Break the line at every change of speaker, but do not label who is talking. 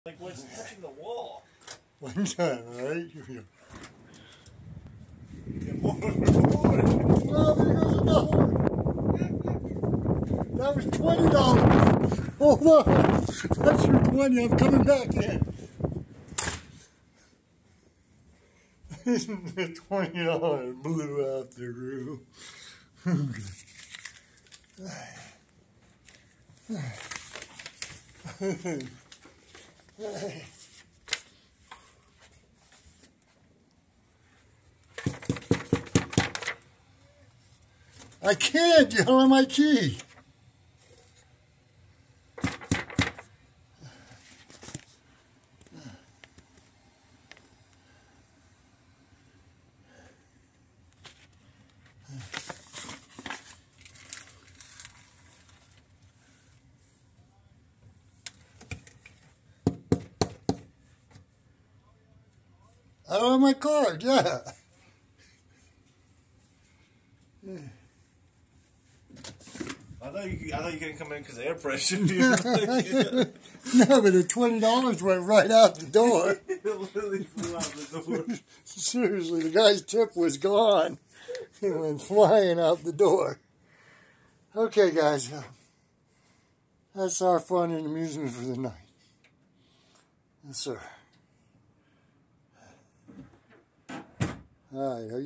Like when it's touching the wall.
One time, alright? Here we go. Oh, there goes another one. That was $20. Hold on. That's your 20. I'm coming back in. The $20 blew out the room. I can't, you don't have my key. I don't have my card, yeah.
I thought you couldn't come in because of air pressure.
No, but the $20 went right out the door.
It literally flew out the door.
Seriously, the guy's tip was gone. It went flying out the door. Okay, guys. That's our fun and amusement for the night. Yes, sir. All right.